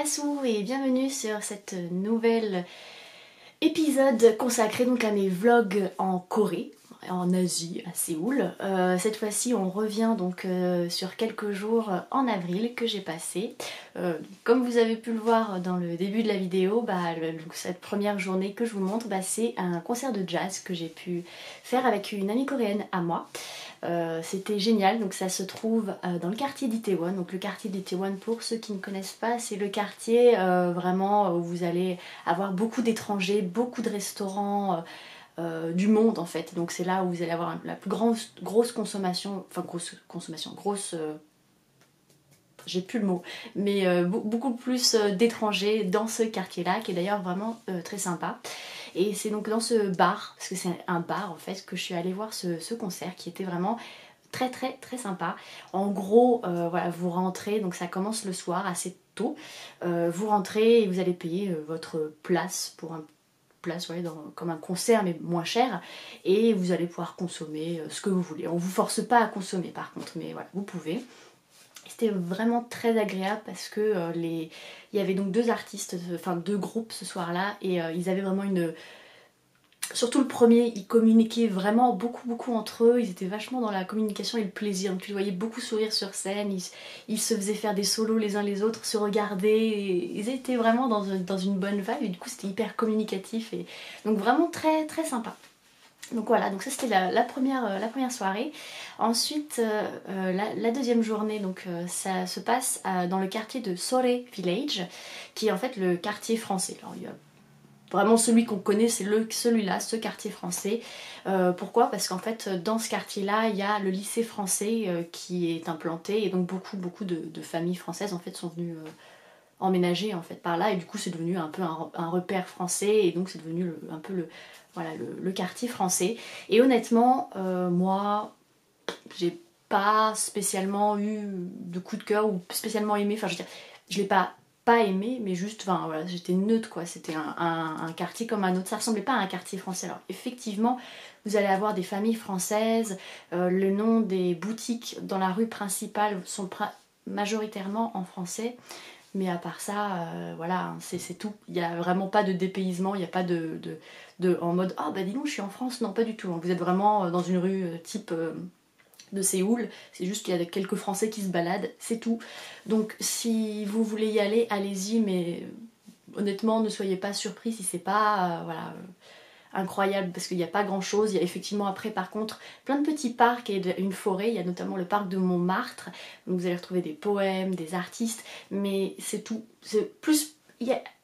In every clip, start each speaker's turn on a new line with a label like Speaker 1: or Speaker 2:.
Speaker 1: Annyeonghaseyo et bienvenue sur cette nouvelle épisode consacré donc à mes vlogs en Corée, en Asie, à Séoul. Cette fois-ci on revient donc sur quelques jours en avril que j'ai passé. Comme vous avez pu le voir dans le début de la vidéo, cette première journée que je vous montre, c'est un concert de jazz que j'ai pu faire avec une amie coréenne à moi. C'était génial, donc ça se trouve dans le quartier d'Itaewon. Donc le quartier d'Itaewon, pour ceux qui ne connaissent pas, c'est le quartier vraiment où vous allez avoir beaucoup d'étrangers, beaucoup de restaurants du monde en fait. Donc c'est là où vous allez avoir la plus grosse consommation, j'ai plus le mot, mais beaucoup plus d'étrangers dans ce quartier-là, qui est d'ailleurs vraiment très sympa. Et c'est donc dans ce bar, parce que c'est un bar en fait, que je suis allée voir ce concert qui était vraiment très sympa. En gros, voilà, vous rentrez, donc ça commence le soir assez tôt. Vous rentrez et vous allez payer votre place pour un place, ouais, comme un concert mais moins cher, et vous allez pouvoir consommer ce que vous voulez. On vous force pas à consommer par contre, mais voilà, vous pouvez. C'était vraiment très agréable parce que il y avait donc deux artistes, enfin deux groupes ce soir-là, et ils avaient vraiment une... Surtout le premier, ils communiquaient vraiment beaucoup entre eux, ils étaient vachement dans la communication et le plaisir, donc tu les voyais beaucoup sourire sur scène, ils se faisaient faire des solos les uns les autres, se regarder, et ils étaient vraiment dans une bonne vibe, et du coup c'était hyper communicatif, et donc vraiment très sympa. Donc voilà, donc ça c'était la première soirée. Ensuite, la deuxième journée, donc ça se passe dans le quartier de Sore Village, qui est en fait le quartier français. Alors il y a vraiment celui qu'on connaît, c'est celui-là, ce quartier français. Pourquoi? Parce qu'en fait dans ce quartier-là, il y a le lycée français qui est implanté, et donc beaucoup de familles françaises en fait sont venues emménager en fait par là, et du coup c'est devenu un peu un repère français, et donc c'est devenu un peu le quartier français. Et honnêtement, moi j'ai pas spécialement eu de coup de cœur ou spécialement aimé, enfin je veux dire, je l'ai pas aimé, mais juste, enfin voilà, j'étais neutre quoi, c'était un quartier comme un autre, ça ressemblait pas à un quartier français. Alors effectivement, vous allez avoir des familles françaises, le nom des boutiques dans la rue principale sont majoritairement en français, mais à part ça, voilà, c'est tout. Il n'y a vraiment pas de dépaysement, il n'y a pas en mode « Ah bah dis donc, je suis en France », non pas du tout. Vous êtes vraiment dans une rue type de Séoul, c'est juste qu'il y a quelques Français qui se baladent, c'est tout. Donc si vous voulez y aller, allez-y, mais honnêtement, ne soyez pas surpris si c'est pas incroyable, parce qu'il n'y a pas grand chose. Il y a effectivement après par contre plein de petits parcs et une forêt, il y a notamment le parc de Montmartre, donc vous allez retrouver des poèmes, des artistes, mais c'est tout. C'est plus,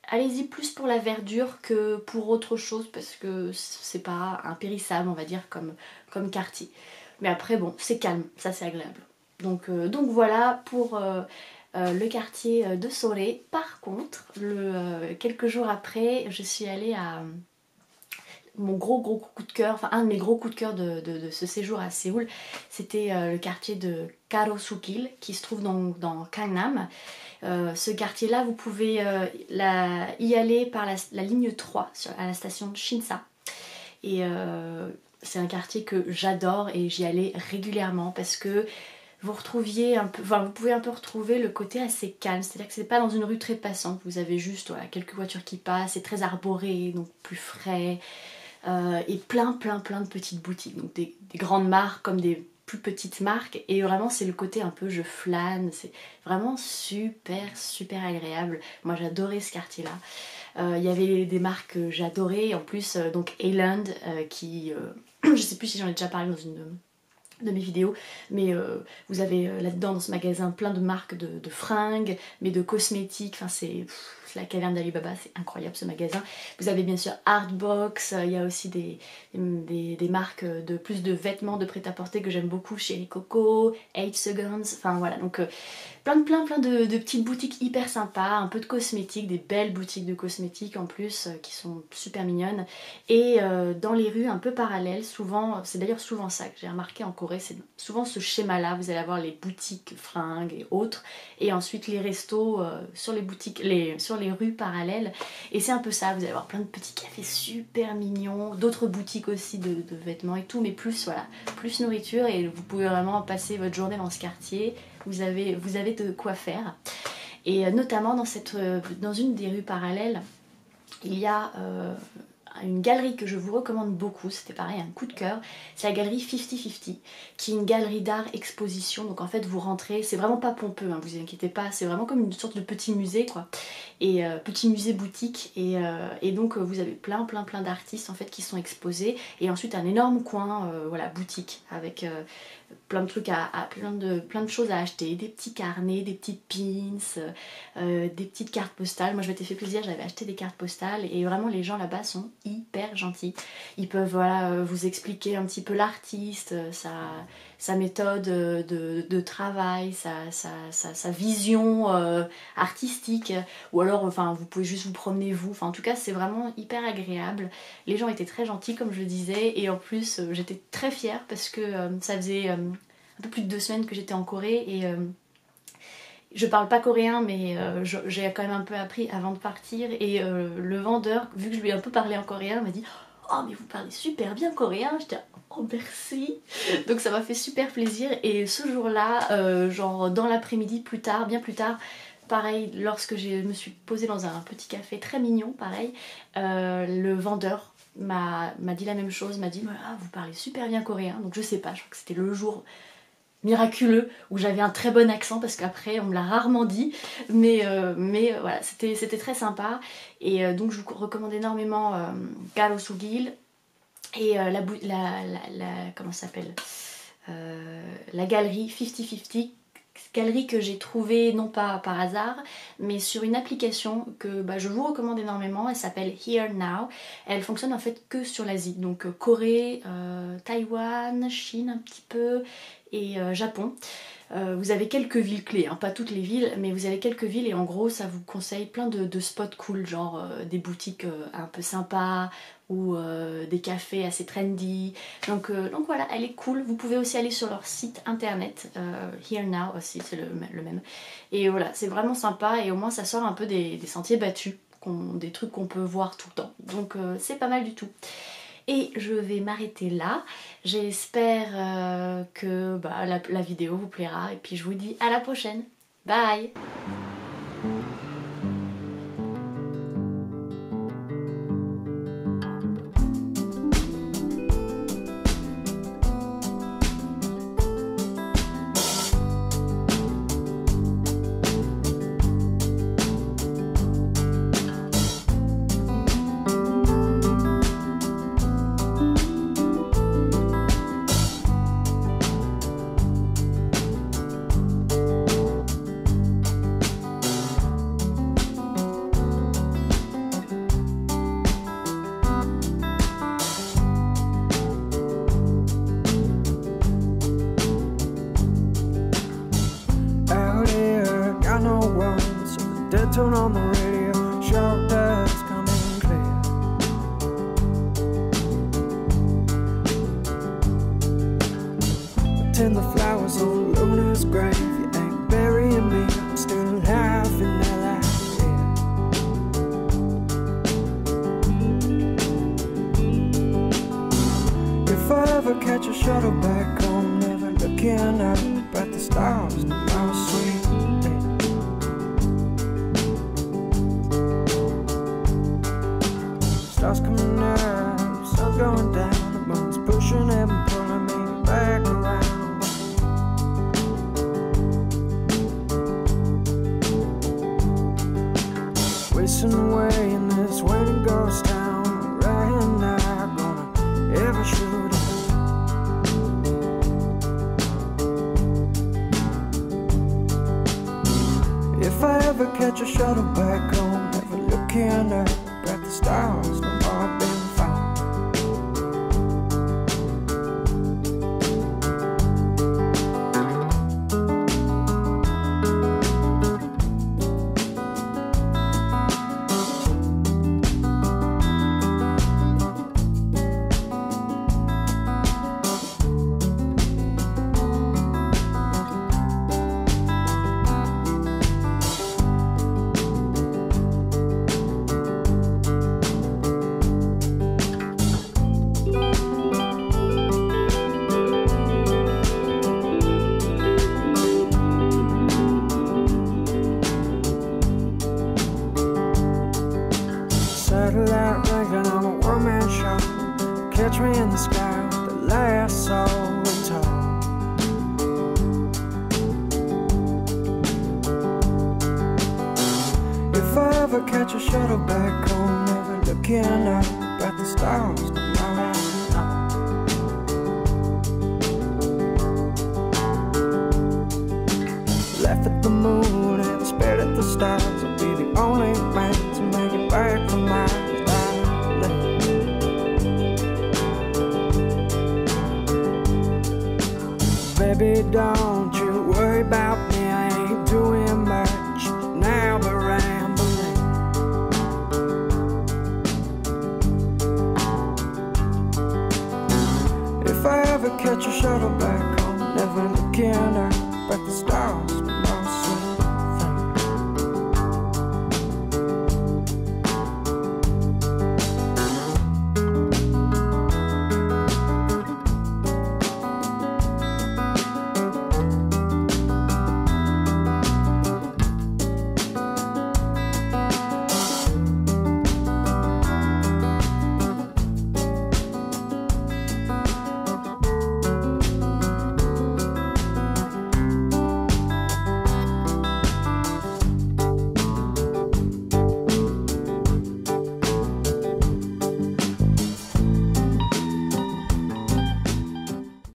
Speaker 1: allez-y plus pour la verdure que pour autre chose, parce que c'est pas impérissable on va dire comme quartier. Mais après bon, c'est calme, ça c'est agréable. Donc voilà pour le quartier de Soré. Par contre, quelques jours après, je suis allée à mon gros coup de cœur, enfin un de mes gros coups de cœur de ce séjour à Séoul, c'était le quartier de Garosu-gil qui se trouve dans Gangnam. Ce quartier-là, vous pouvez y aller par la ligne 3 à la station de Shinsa. Et c'est un quartier que j'adore et j'y allais régulièrement parce que vous pouvez un peu retrouver le côté assez calme, c'est-à-dire que c'est pas dans une rue très passante, vous avez juste voilà, quelques voitures qui passent, c'est très arboré, donc plus frais. Et plein de petites boutiques, donc des grandes marques comme des plus petites marques, et vraiment c'est le côté un peu je flâne, c'est vraiment super agréable. Moi j'adorais ce quartier là. Il y avait des marques que j'adorais, en plus donc Eland qui je sais plus si j'en ai déjà parlé dans une de mes vidéos, mais vous avez là-dedans dans ce magasin plein de marques de fringues, mais de cosmétiques, enfin c'est la caverne d'Ali Baba, c'est incroyable ce magasin. Vous avez bien sûr Artbox, il y a aussi des marques de plus de vêtements de prêt-à-porter que j'aime beaucoup, Chéri Coco, 8 Seconds, enfin voilà, donc plein de petites boutiques hyper sympas, un peu de cosmétiques, des belles boutiques de cosmétiques en plus qui sont super mignonnes, et dans les rues un peu parallèles, souvent, c'est d'ailleurs souvent ça que j'ai remarqué en Corée, c'est souvent ce schéma là, vous allez avoir les boutiques fringues et autres, et ensuite les restos sur les boutiques, sur les rues parallèles, et c'est un peu ça, vous allez avoir plein de petits cafés super mignons, d'autres boutiques aussi de vêtements et tout, mais plus voilà, plus nourriture, et vous pouvez vraiment passer votre journée dans ce quartier, vous avez de quoi faire. Et notamment dans une des rues parallèles, il y a une galerie que je vous recommande beaucoup, c'était pareil, un coup de cœur, c'est la galerie 50-50, qui est une galerie d'art exposition, donc en fait vous rentrez, c'est vraiment pas pompeux, hein, vous inquiétez pas, c'est vraiment comme une sorte de petit musée quoi, et petit musée boutique, et donc vous avez plein d'artistes en fait qui sont exposés, et ensuite un énorme coin, voilà, boutique, avec plein de trucs plein de choses à acheter, des petits carnets, des petites pins, des petites cartes postales. Moi je m'étais fait plaisir, j'avais acheté des cartes postales et vraiment les gens là-bas sont hyper gentils. Ils peuvent voilà, vous expliquer un petit peu l'artiste, sa méthode de travail, sa vision artistique, ou alors enfin vous pouvez juste vous promener vous, enfin en tout cas c'est vraiment hyper agréable. Les gens étaient très gentils comme je le disais, et en plus j'étais très fière parce que ça faisait un peu plus de 2 semaines que j'étais en Corée, et je parle pas coréen mais j'ai quand même un peu appris avant de partir, et le vendeur, vu que je lui ai un peu parlé en coréen, m'a dit « Oh mais vous parlez super bien coréen !» J'étais « Oh merci !» Donc ça m'a fait super plaisir, et ce jour-là, genre dans l'après-midi, bien plus tard, pareil, lorsque je me suis posée dans un petit café très mignon, pareil, le vendeur m'a dit la même chose, m'a dit ah, vous parlez super bien coréen, donc je sais pas, je crois que c'était le jour miraculeux où j'avais un très bon accent, parce qu'après on me l'a rarement dit, mais voilà, c'était très sympa, et donc je vous recommande énormément Garosugil, et comment ça s'appelle, la galerie 50-50, galerie que j'ai trouvée non pas par hasard mais sur une application que je vous recommande énormément. Elle s'appelle Here Now, elle fonctionne en fait que sur l'Asie, donc Corée, Taïwan, Chine un petit peu, et Japon. Vous avez quelques villes clés, hein, pas toutes les villes, mais vous avez quelques villes, et en gros ça vous conseille plein de spots cool, genre des boutiques un peu sympas, ou des cafés assez trendy, donc voilà, elle est cool. Vous pouvez aussi aller sur leur site internet, Here Now aussi, c'est le même, et voilà, c'est vraiment sympa, et au moins ça sort un peu des sentiers battus, des trucs qu'on peut voir tout le temps, donc c'est pas mal du tout. Et je vais m'arrêter là. J'espère que la vidéo vous plaira, et puis je vous dis à la prochaine. Bye!
Speaker 2: Turn on the radio, sharp that's coming clear. Pretend the flowers on Luna's grave. You ain't burying me, I'm still half in LA. If I ever catch a shuttle back home, never looking up at the stars, my sweet. Stars coming up, sun's going down, the moon's pushing and pulling me back around. Wasting away in this waiting ghost town, right now, gonna ever shoot it. If I ever catch a shuttle back home, never looking up at the stars, no more been found. shuttle back home, never looking up at the stars tomorrow. Laugh at the moon and spit at the stars. I'll be the only man to make it back from my island. Baby, don't you worry about me, I ain't doing much now but rambling. If I ever catch a shuttle back home, never looking up at the stars.